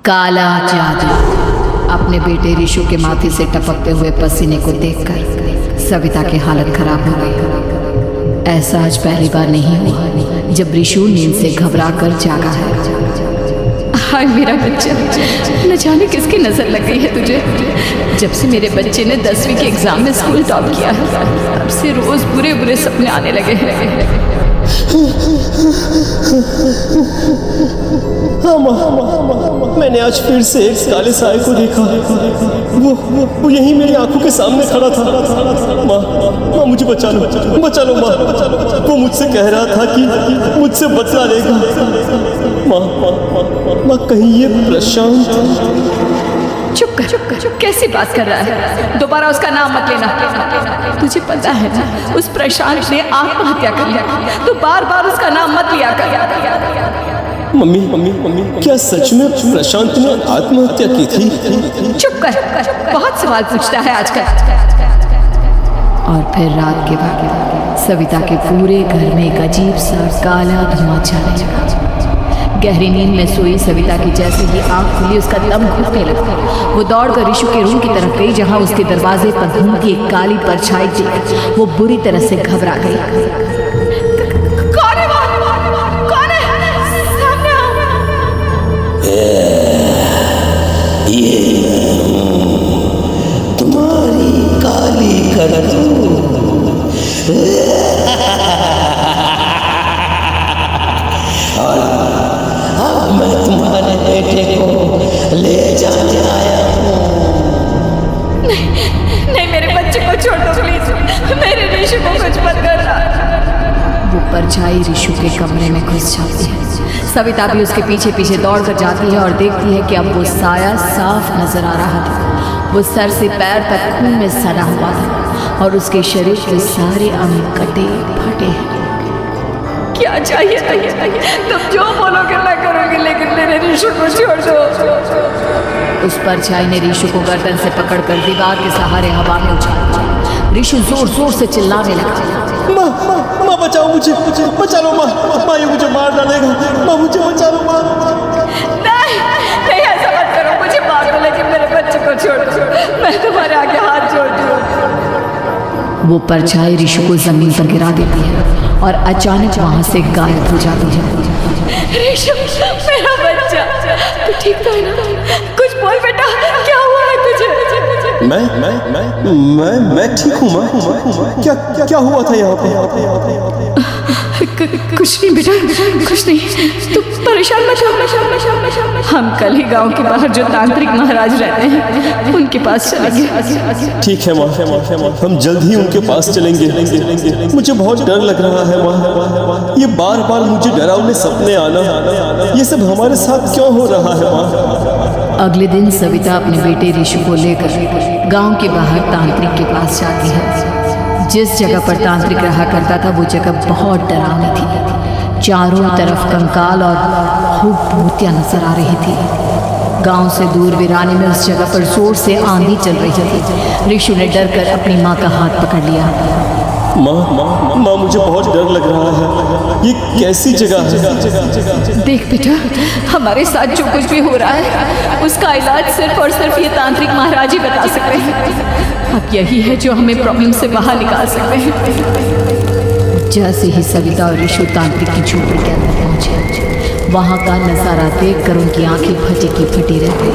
काला जादू। अपने बेटे ऋषु के माथे से टपकते हुए पसीने को देखकर सविता की हालत खराब हो गई। ऐसा आज पहली बार नहीं हुआ जब ऋषु नींद से घबरा कर जागा है। हाय मेरा बच्चा, न जाने किसकी नजर लग गई है तुझे। जब से मेरे बच्चे ने 10वीं के एग्जाम में स्कूल टॉप किया है, तब से रोज बुरे बुरे सपने आने लगे हैं। हाँ माँ, मैंने आज फिर से एक काले साए को देखा। वो यहीं मेरी आंखों के सामने खड़ा था। माँ मुझे बचा लो माँ। वो मुझसे कह रहा था कि मुझसे बदला लेगा। माँ कहीं ये प्रशांत। चुप कर, कैसी बात कर रहा है? दोबारा उसका नाम मत लेना। तुझे पता है ना, उस प्रशांत ने आत्महत्या कर लिया। तो बार बार उसका नाम मत लिया कर। मम्मी क्या सच में प्रशांत ने आत्महत्या की थी? चुप कर, बहुत सवाल पूछता है आजकल। और फिर रात के बाद सविता के पूरे घर में एक अजीब सा काला धुआं छाने लगा। गहरी नींद में सोई सविता की जैसे ही आंख खुली, उसका दम घुटने लगा। वो दौड़कर ऋषु के रूम की तरफ गई, जहां उसके दरवाजे पर घूमती एक काली परछाई देख वो बुरी तरह से घबरा गई। कौन है? सामने आओ। ये तुम्हारी काली करतूत। मैं तुम्हारे बेटे को ले जाने आया हूँ। नहीं, मेरे बच्चे को छोड़ दो प्लीज। मेरे ऋषु को कुछ मत करना। वो परछाई ऋषु के कमरे में घुस जाती है। सविता भी उसके पीछे पीछे दौड़कर जाती है और देखती है कि अब वो साया साफ नजर आ रहा था। वो सर से पैर तक खून में सना हुआ था और उसके शरीर के सारे अंग कटे फटे हैं। क्या चाहिए? तुम जो बोलोगे मैं करूंगी, लेकिन मेरे ऋषु को छोड़ दो। उस परछाई ने ऋषु को गर्दन से पकड़कर दीवार के सहारे हवा में उछाल दिया। ऋषु जोर जोर से चिल्लाने लगा। माँ बचाओ मुझे, बचा लो माँ, ये मुझे मार डालेगा। माँ मुझे बचा लो माँ। नहीं ऐसा मत करो, मुझे मार दो, लेकिन मेरे बच्चे को छोड़ दो। मैं तुम्हारे आगे हाथ जोड़ती हूँ। वो परछाई ऋषु को जमीन पर गिरा देती है और अचानक वहां से गायब हो जाती है। ऋषु, मेरा बच्चा, तू ठीक तो है ना? कुछ बोल बेटा, क्या हुआ है तुझे? मैं ठीक हूँ माँ। क्या हुआ था यहाँ पे? कुछ नहीं बेटा, कुछ नहीं। तू परेशान मत हो। हम कल ही गांव के बाहर जो तांत्रिक महाराज रहते हैं उनके पास चलेंगे। ठीक है माँ, हम जल्द ही उनके पास चलेंगे। मुझे बहुत डर लग रहा है माँ। ये बार बार मुझे डरावने सपने आना, ये सब हमारे साथ क्यों हो रहा है माँ? अगले दिन सविता अपने बेटे ऋषु को लेकर गांव के बाहर तांत्रिक के पास जाती है। जिस जगह पर तांत्रिक रहा करता था वो जगह बहुत डरावनी थी। चारों तरफ कंकाल और खूब भूतियां नजर आ रही थी। गांव से दूर वीराने में उस जगह पर जोर से आंधी चल रही थी। ऋषु ने डर कर अपनी माँ का हाथ पकड़ लिया। माँ मुझे बहुत डर लग रहा है। ये कैसी जगह है? देख बेटा, हमारे साथ जो कुछ भी हो रहा है उसका इलाज सिर्फ और सिर्फ ये तांत्रिक महाराज ही बता सकते हैं। अब यही है जो हमें प्रॉब्लम से बाहर निकाल सकते हैं। जैसे ही सविता और ऋषु तांत्रिक की झोपड़ी के अंदर पहुंचे, वहां का नजारा देखकर उनकी आंखें फटी की फटी रह गई।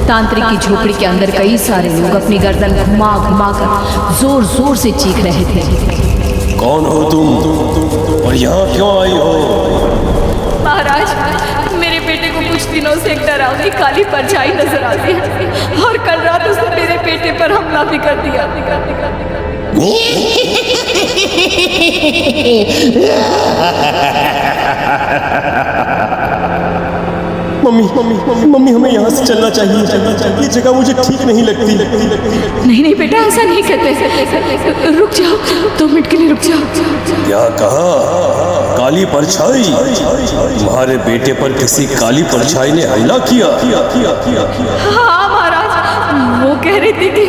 तांत्रिक की झोपड़ी के अंदर कई सारे लोग अपनी गर्दन घुमा घुमा कर जोर जोर से चीख रहे थे। कौन हो तुम और यहाँ क्यों आई हो? महाराज, मेरे बेटे को कुछ दिनों से एक डरावनी काली परछाई नजर आती है और कल रात उसने मेरे बेटे पर हमला भी कर दिया। मम्मी हमें यहाँ से चलना चाहिए। ये जगह मुझे ठीक नहीं लगती। नहीं बेटा, ऐसा नहीं कहते। रुक जाओ, 2 मिनट के लिए रुक जाओ। क्या कहा? काली परछाई? तुम्हारे बेटे पर किसी काली परछाई ने हमला किया? हाँ महाराज, वो कह रही थी कि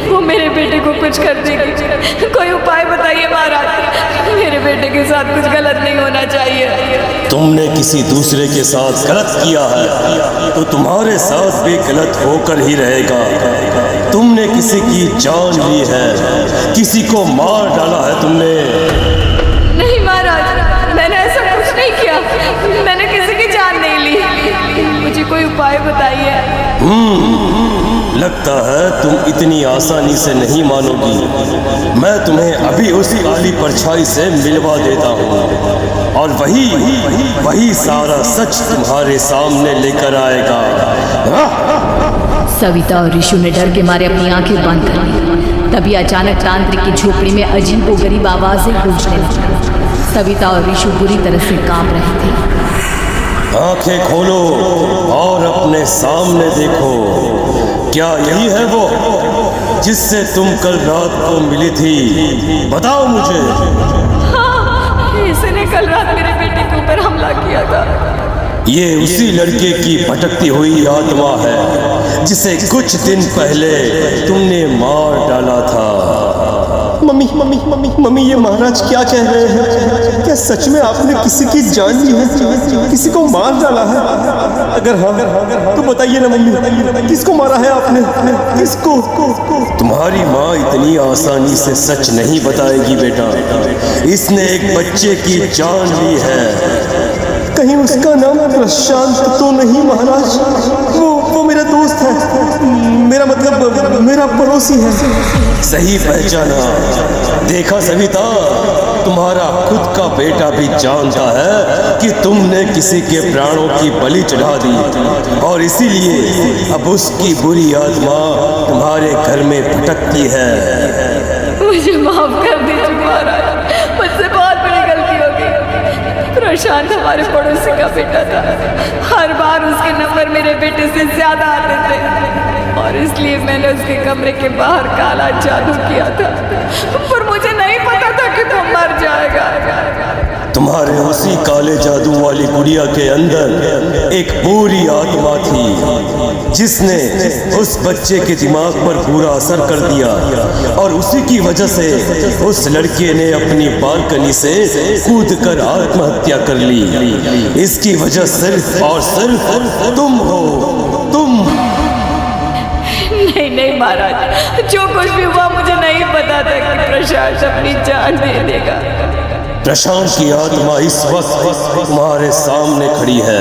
वो मेरे बेटे को कुछ कर देगी। कोई उपाय बताइए महाराज, मेरे बेटे के साथ कुछ गलत नहीं होना चाहिए। तुमने किसी दूसरे के साथ गलत किया है तो तुम्हारे साथ भी गलत होकर ही रहेगा। तुमने किसी की जान ली है, किसी को मार डाला है तुमने। नहीं महाराज, मैंने ऐसा कुछ नहीं किया, मैंने किसी की जान नहीं ली। मुझे कोई उपाय बताइए। लगता है तुम इतनी आसानी से नहीं मानोगी। मैं तुम्हें अभी उसी काली परछाई से मिलवा देता हूँ और वही सारा सच तुम्हारे सामने लेकर आएगा। सविता और ऋषु ने डर के मारे अपनी आंखें बंद कर ली। तभी अचानक तांत्रिक की झोपड़ी में अजीबोगरीब आवाजें गूंजने लगी। सविता और ऋषु बुरी तरह से कांप रहे थे। आंखें खोलो और अपने सामने देखो। क्या यही है वो जिससे तुम कल रात को मिली थी? बताओ मुझे। हाँ, इसने कल रात मेरे बेटे के ऊपर हमला किया था। ये उसी लड़के की भटकती हुई आत्मा है जिसे कुछ दिन पहले तुमने मार डाला था। मम्मी मम्मी मम्मी मम्मी, ये महाराज क्या कह रहे हैं? क्या सच में आपने किसी की जान ली है, किसी को मार डाला है? अगर हाँ तो बताइए ना मम्मी, किसको मारा है आपने? किसको? तुम्हारी माँ इतनी आसानी से सच नहीं बताएगी बेटा। इसने एक बच्चे की जान ली है। कहीं उसका नाम प्रशांत तो नहीं महाराज? वो मेरा दोस्त है, मेरा मतलब मेरा पड़ोसी है। सही पहचाना। देखा सविता, तुम्हारा खुद का बेटा भी जानता है कि तुमने किसी के प्राणों की बलि चढ़ा दी और इसीलिए अब उसकी बुरी आत्मा तुम्हारे घर में भटकती है। मुझे माफ कर दीजिए महाराज, मुझसे बहुत बड़ी गलती हो गई। प्रशांत हमारे पड़ोसी का बेटा था। हर बार उसके नंबर मेरे बेटे से ज्यादा आते थे और इसलिए मैंने उसके कमरे के बाहर काला जादू किया था, पर मुझे नहीं पता था कि वो मर जाएगा। तुम्हारे उसी काले जादू वाली गुड़िया के अंदर एक बुरी आत्मा थी जिसने उस बच्चे के दिमाग पर बुरा असर कर दिया और उसी की वजह से उस लड़के ने अपनी बालकनी से कूदकर आत्महत्या कर ली। इसकी वजह सिर्फ और सिर्फ तुम हो, तुम। नहीं महाराज, जो कुछ भी हुआ मुझे नहीं पता था कि प्रशांत अपनी जान दे देगा। प्रशांत की आत्मा इस वक्त तुम्हारे सामने खड़ी है,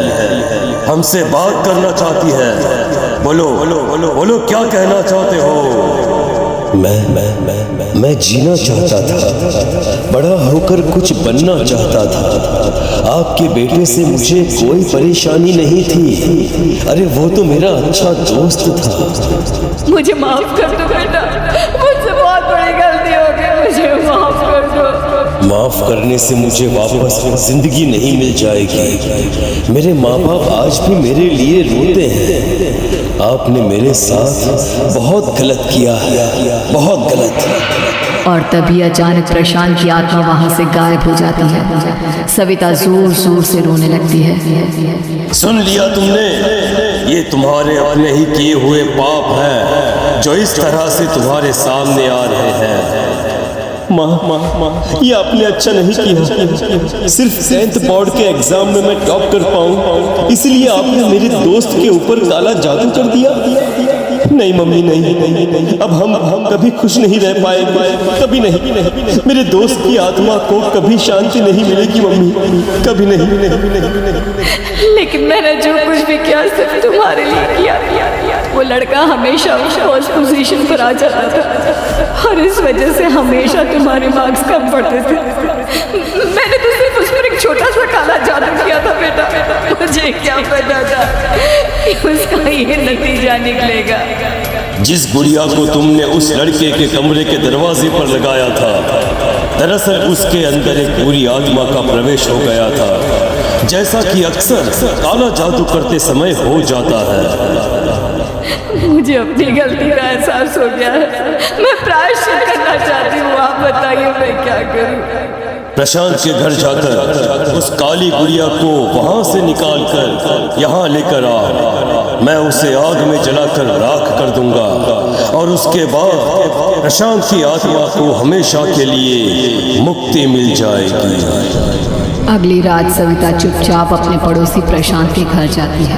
हमसे बात करना चाहती है। बोलो बोलो बोलो बोलो, क्या कहना चाहते हो? मैं जीना चाहता था, बड़ा होकर कुछ बनना चाहता था। आपके बेटे से मुझे कोई परेशानी नहीं थी। अरे वो तो मेरा अच्छा दोस्त था। मुझे माफ कर दो बेटा, मुझसे बहुत बड़ी गलती हो गई, मुझे माफ कर दो। माफ करने से मुझे वापस जिंदगी नहीं मिल जाएगी। मेरे माँ बाप आज भी मेरे लिए रोते हैं। आपने मेरे साथ बहुत गलत किया है, बहुत गलत। और तभी अचानक प्रशांत की आत्मा वहां से गायब हो जाती है। सविता जोर जोर से रोने लगती है। सुन लिया तुमने? ये तुम्हारे अपने ही किए हुए पाप हैं जो इस तरह से तुम्हारे सामने आ रहे हैं। माँ, ये आपने अच्छा नहीं किया। सिर्फ 10th बोर्ड के एग्जाम में मैं टॉप कर पाऊँ इसलिए आपने मेरे दोस्त के ऊपर काला जादू कर दिया। नहीं मम्मी, नहीं, अब हम कभी खुश नहीं रह पाएंगे, कभी नहीं। मेरे दोस्त की आत्मा को कभी शांति नहीं मिलेगी मम्मी, कभी नहीं। लेकिन मैंने जो कुछ भी किया सिर्फ तुम्हारे लिए किया। वो लड़का हमेशा फर्स्ट पोजीशन पर आ जाता था और इस वजह से हमेशा तुम्हारे मार्क्स कम पड़ते थे। मैंने तो सिर्फ उस पर एक छोटा सा काला जादू किया था बेटा। मुझे क्या पता था कि उसका ये नतीजा निकलेगा। जिस गुड़िया को तुमने उस लड़के के कमरे के दरवाजे पर लगाया था, दरअसल उसके अंदर एक बुरी आत्मा का प्रवेश हो गया था, जैसा कि अक्सर काला जादू करते समय हो जाता है। मुझे अपनी गलती का एहसास हो गया है, मैं प्रायश्चित करना चाहती हूँ। आप बताइए मैं क्या करूँ? प्रशांत के घर जाकर उस काली गुड़िया को वहां से निकालकर यहाँ लेकर आ मैं उसे आग में जलाकर राख कर दूंगा और उसके बाद प्रशांत की आत्मा को हमेशा के लिए मुक्ति मिल जाएगी। अगली रात सविता चुपचाप अपने पड़ोसी प्रशांत के घर जाती है।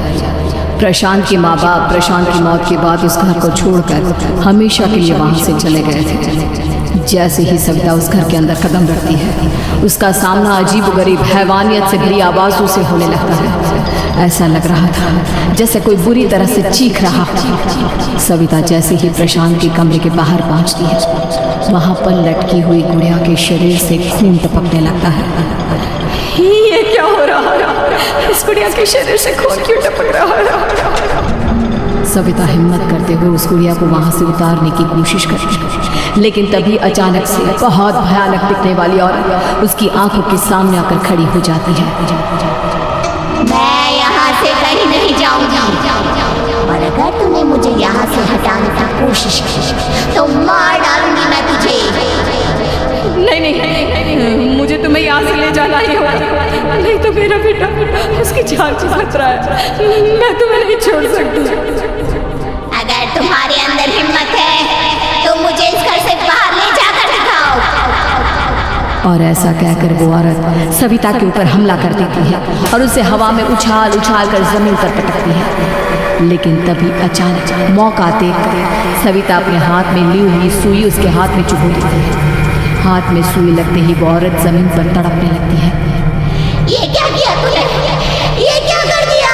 प्रशांत के माँ बाप प्रशांत की मौत के बाद उस घर को छोड़कर हमेशा के लिए वहाँ से चले गए थे। जैसे ही सविता उस घर के अंदर कदम रखती है, उसका सामना अजीबोगरीब हैवानियत से भरी आवाज़ों से होने लगता है। ऐसा लग रहा था जैसे कोई बुरी तरह से चीख रहा हो। सविता जैसे ही प्रशांत के कमरे के बाहर पहुंचती है, वहाँ पर लटकी हुई गुड़िया के शरीर से खून टपकने लगता है। ये क्या हो रहा है? इस गुड़िया के शरीर से खून क्यों टपक रहा है? सविता हिम्मत करते हुए उस गुड़िया को वहां से उतारने की कोशिश करती है, लेकिन तभी अचानक से बहुत भयानक दिखने वाली औरत उसकी आंखों के सामने आकर खड़ी हो जाती है। मैं यहाँ से कहीं नहीं जाऊंगी, और अगर तूने मुझे यहाँ से हटाने की कोशिश की तो मार डालूंगी मैं तुझे। नहीं, मुझे तुम्हें यहाँ से ले जाना ही होगा, नहीं तो मेरा बेटा उसकी जान की खतरा है। मैं तुम्हें नहीं छोड़ सकती। अगर तुम्हारे अंदर हिम्मत है तो मुझे इस घर से बाहर ले जाकर दिखाओ। और ऐसा कहकर वो औरत सविता के ऊपर हमला कर देती है और उसे हवा में उछाल उछाल कर जमीन पर पटकती है। लेकिन तभी अचानक मौका देखकर सविता अपने हाथ में ली हुई सुई उसके हाथ में चुभो देती है। हाथ में सुई लगते ही वो औरत जमीन पर तड़पने लगती है। ये क्या किया तूने? ये क्या कर दिया?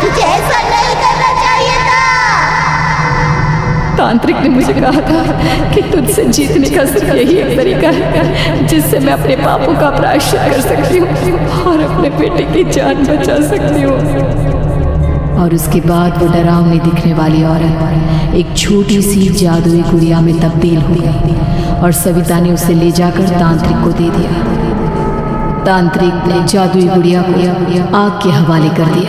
तुझे ऐसा नहीं करना चाहिए था। तांत्रिक ने मुझे कहा था कि तुझसे जीतने का सिर्फ यही एक तरीका है जिससे मैं अपने पापों का प्रायश्चित कर सकती हूँ और अपने बेटे की जान बचा सकती हूँ। और उसके बाद वो डरावनी दिखने वाली औरत एक छोटी सी जादुई गुड़िया में तब्दील हो गई और सविता ने उसे ले जाकर तांत्रिक को दे दिया। तांत्रिक ने जादुई गुड़िया को आग के हवाले कर दिया।